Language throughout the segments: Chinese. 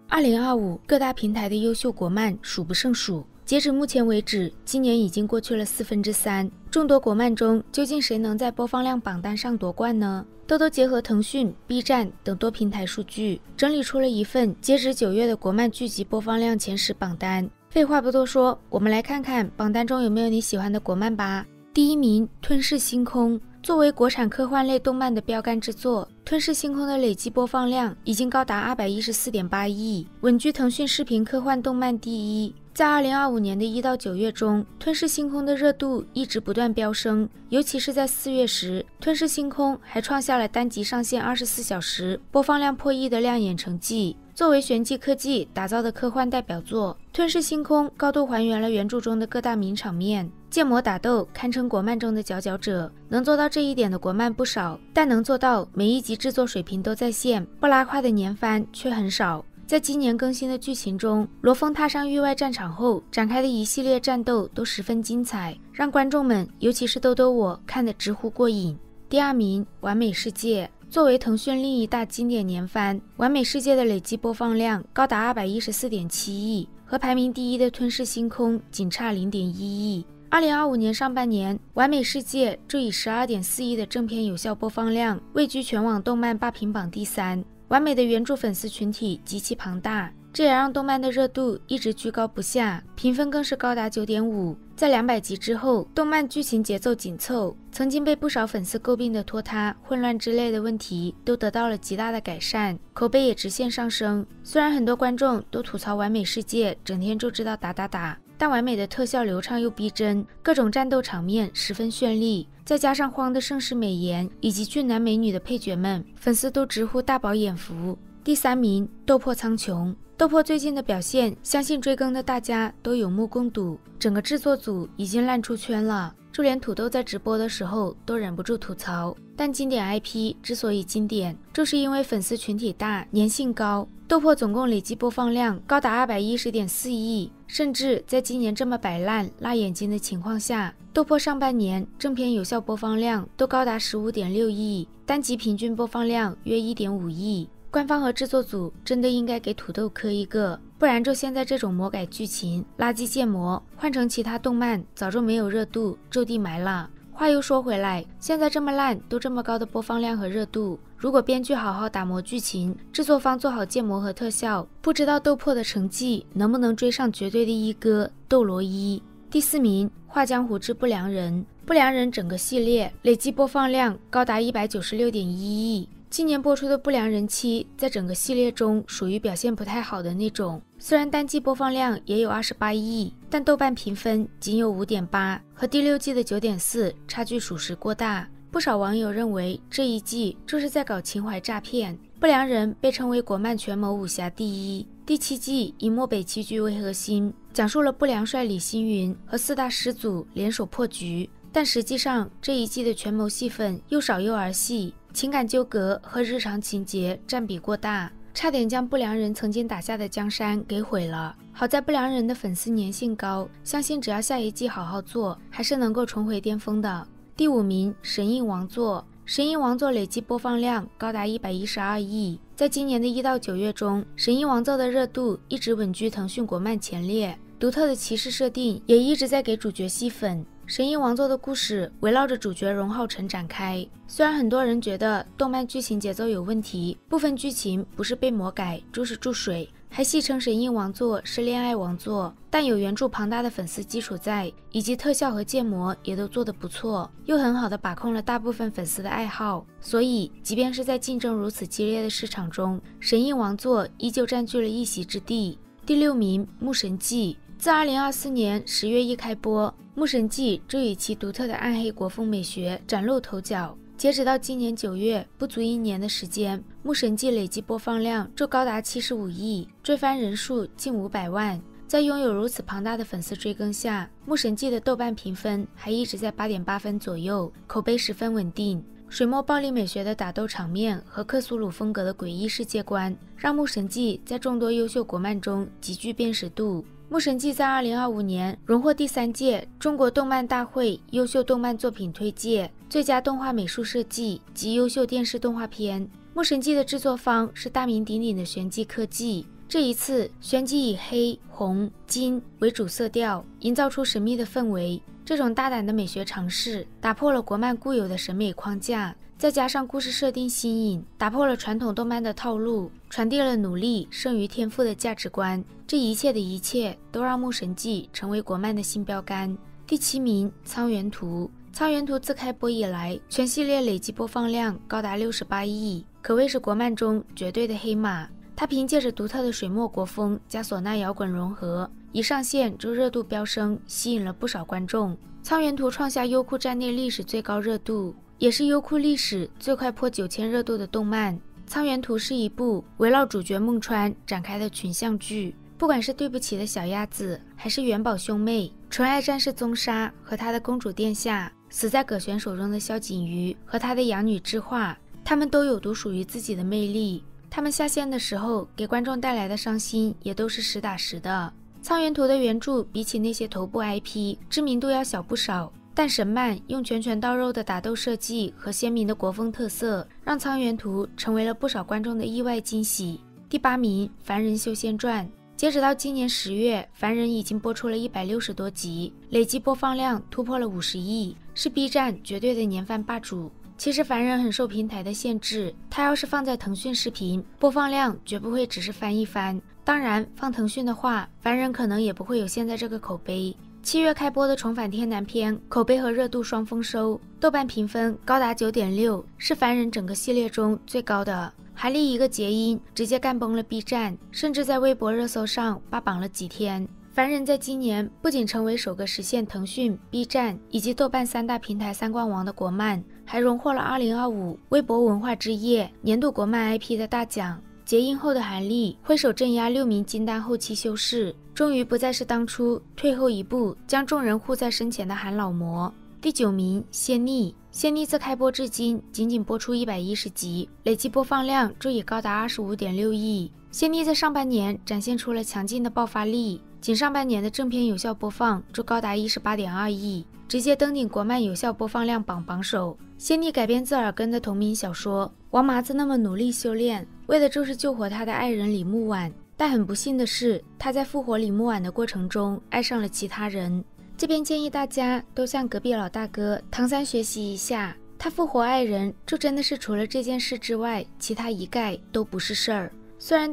2025各大平台的优秀国漫数不胜数，截止目前为止，今年已经过去了3/4。众多国漫中，究竟谁能在播放量榜单上夺冠呢？豆豆结合腾讯、B 站等多平台数据，整理出了一份截止9月的国漫剧集播放量前10榜单。废话不多说，我们来看看榜单中有没有你喜欢的国漫吧。第1名，《吞噬星空》。作为国产科幻类动漫的标杆之作，《吞噬星空》的累计播放量已经高达214.8亿，稳居腾讯视频科幻动漫第一。在2025年的1到9月中，《吞噬星空》的热度一直不断飙升，尤其是在4月时，《吞噬星空》还创下了单集上线24小时播放量破亿的亮眼成绩。作为玄机科技打造的科幻代表作，《吞噬星空》高度还原了原著中的各大名场面，建模打斗堪称国漫中的佼佼者。能做到这一点的国漫不少，但能做到每一集制作水平都在线，不拉胯的年番却很少。在今年更新的剧情中，罗峰踏上域外战场后展开的一系列战斗都十分精彩，让观众们，尤其是豆豆我看得直呼过瘾。第2名，《完美世界》。作为腾讯另一大经典年番，《完美世界》的累计播放量高达214.7亿，和排名第一的《吞噬星空》仅差0.1亿。2025年上半年，《完美世界》就以12.4亿的正片有效播放量位居全网动漫霸屏榜第3。完美的原著粉丝群体极其庞大，这也让动漫的热度一直居高不下，评分更是高达9.5。在200集之后，动漫剧情节奏紧凑，曾经被不少粉丝诟病的拖沓、混乱之类的问题都得到了极大的改善，口碑也直线上升。虽然很多观众都吐槽完美世界整天就知道打，但完美的特效流畅又逼真，各种战斗场面十分绚丽，再加上荒的盛世美颜以及俊男美女的配角们，粉丝都直呼大饱眼福。第3名，《斗破苍穹》。斗破最近的表现，相信追更的大家都有目共睹，整个制作组已经烂出圈了，就连土豆在直播的时候都忍不住吐槽。但经典 IP 之所以经典，就是因为粉丝群体大，粘性高。斗破总共累计播放量高达210.4亿，甚至在今年这么摆烂辣眼睛的情况下，斗破上半年正片有效播放量都高达15.6亿，单集平均播放量约1.5亿。官方和制作组真的应该给土豆磕一个，不然就现在这种魔改剧情、垃圾建模，换成其他动漫早就没有热度，就地埋了。话又说回来，现在这么烂都这么高的播放量和热度，如果编剧好好打磨剧情，制作方做好建模和特效，不知道斗破的成绩能不能追上绝对的一哥斗罗一。第4名，《画江湖之不良人》。不良人整个系列累计播放量高达196.1亿。今年播出的《不良人妻》在整个系列中属于表现不太好的那种，虽然单季播放量也有28亿，但豆瓣评分仅有5.8，和第6季的9.4差距属实过大。不少网友认为这一季就是在搞情怀诈骗。不良人被称为国漫权谋武侠第一，第7季以漠北棋局为核心，讲述了不良帅李星云和4大师祖联手破局，但实际上这一季的权谋戏份又少又儿戏，情感纠葛和日常情节占比过大，差点将不良人曾经打下的江山给毁了。好在不良人的粉丝粘性高，相信只要下一季好好做，还是能够重回巅峰的。第5名，《神印王座》。神印王座累计播放量高达112亿，在今年的1到9月中，神印王座的热度一直稳居腾讯国漫前列，独特的骑士设定也一直在给主角吸粉。神印王座的故事围绕着主角荣浩辰展开，虽然很多人觉得动漫剧情节奏有问题，部分剧情不是被魔改就是注水，还戏称神印王座是恋爱王座，但有原著庞大的粉丝基础在，以及特效和建模也都做得不错，又很好的把控了大部分粉丝的爱好，所以即便是在竞争如此激烈的市场中，神印王座依旧占据了一席之地。第6名，《牧神记》。自2024年10月一开播，《牧神记》就以其独特的暗黑国风美学崭露头角。截止到今年9月，不足1年的时间，《牧神记》累计播放量就高达75亿，追番人数近500万。在拥有如此庞大的粉丝追更下，《牧神记》的豆瓣评分还一直在8.8分左右，口碑十分稳定。水墨暴力美学的打斗场面和克苏鲁风格的诡异世界观，让《牧神记》在众多优秀国漫中极具辨识度。《牧神记》在2025年荣获第3届中国动漫大会优秀动漫作品推介、最佳动画美术设计及优秀电视动画片。《牧神记》的制作方是大名鼎鼎的玄机科技，这一次玄机以黑、红、金为主色调，营造出神秘的氛围。这种大胆的美学尝试打破了国漫固有的审美框架，再加上故事设定新颖，打破了传统动漫的套路，传递了努力胜于天赋的价值观。这一切的一切都让《牧神记》成为国漫的新标杆。第7名，苍原图。苍原图自开播以来，全系列累计播放量高达68亿，可谓是国漫中绝对的黑马。它凭借着独特的水墨国风加唢呐摇滚融合，一上线就热度飙升，吸引了不少观众。苍原图创下优酷站内历史最高热度，也是优酷历史最快破9000热度的动漫。苍原图是一部围绕主角梦川展开的群像剧，不管是对不起的小鸭子，还是元宝兄妹、纯爱战士宗沙和他的公主殿下，死在葛璇手中的萧锦瑜和他的养女智化，他们都有独属于自己的魅力。他们下线的时候给观众带来的伤心也都是实打实的。苍原图的原著比起那些头部 IP 知名度要小不少，但神漫用拳拳到肉的打斗设计和鲜明的国风特色，让苍原图成为了不少观众的意外惊喜。第8名，凡人修仙传。截止到今年10月，凡人已经播出了160多集，累计播放量突破了50亿，是 B 站绝对的年番霸主。其实凡人很受平台的限制，它要是放在腾讯视频，播放量绝不会只是翻一番。当然，放腾讯的话，凡人可能也不会有现在这个口碑。7月开播的重返天南篇，口碑和热度双丰收，豆瓣评分高达9.6，是凡人整个系列中最高的。还立一个结音，直接干崩了 B 站，甚至在微博热搜上霸榜了几天。凡人在今年不仅成为首个实现腾讯、B 站以及豆瓣3大平台3冠王的国漫，还荣获了2025微博文化之夜年度国漫 IP 的大奖。结音后的韩立挥手镇压6名金丹后期修士，终于不再是当初退后一步将众人护在身前的韩老魔。第9名，仙逆。仙逆自开播至今仅仅播出110集，累计播放量就已高达25.6亿。仙逆在上半年展现出了强劲的爆发力，仅上半年的正片有效播放就高达18.2亿，直接登顶国漫有效播放量榜首。仙逆改编自耳根的同名小说，王麻子那么努力修炼，为的就是救活他的爱人李木婉，但很不幸的是，他在复活李木婉的过程中爱上了其他人。这边建议大家都向隔壁老大哥唐三学习一下，他复活爱人就真的是除了这件事之外，其他一概都不是事儿。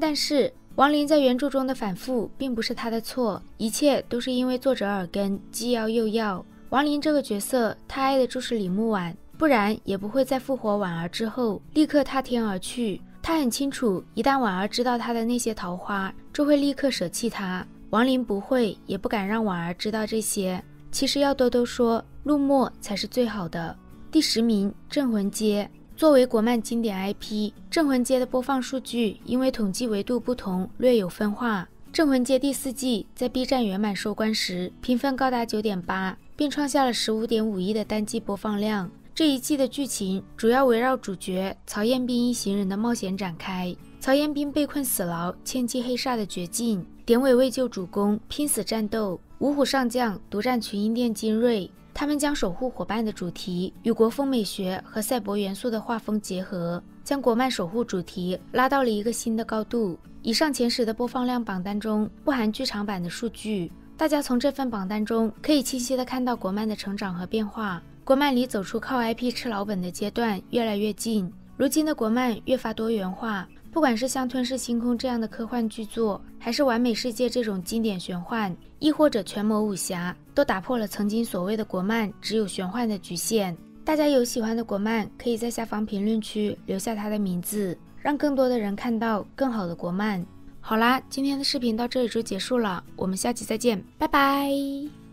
但是王林在原著中的反复并不是他的错，一切都是因为作者耳根既要又要。王林这个角色，他爱的就是李木婉，不然也不会在复活婉儿之后立刻踏天而去。他很清楚，一旦婉儿知道他的那些桃花，就会立刻舍弃他。王林不会也不敢让婉儿知道这些。其实要兜说，陆墨才是最好的。第10名，镇魂街。作为国漫经典 IP， 镇魂街的播放数据因为统计维度不同略有分化。镇魂街第4季在 B 站圆满收官时，评分高达9.8，并创下了15.5亿的单季播放量。这一季的剧情主要围绕主角曹彦斌一行人的冒险展开。曹彦斌被困死牢，欠击黑煞的绝境，典韦为救主公拼死战斗，五虎上将独占群英殿精锐。他们将守护伙伴的主题与国风美学和赛博元素的画风结合，将国漫守护主题拉到了一个新的高度。以上前10的播放量榜单中不含剧场版的数据，大家从这份榜单中可以清晰地看到国漫的成长和变化。国漫离走出靠 IP 吃老本的阶段越来越近，如今的国漫越发多元化，不管是像《吞噬星空》这样的科幻巨作，还是《完美世界》这种经典玄幻，亦或者权谋武侠，都打破了曾经所谓的国漫只有玄幻的局限。大家有喜欢的国漫，可以在下方评论区留下他的名字，让更多的人看到更好的国漫。好啦，今天的视频到这里就结束了，我们下期再见，拜拜。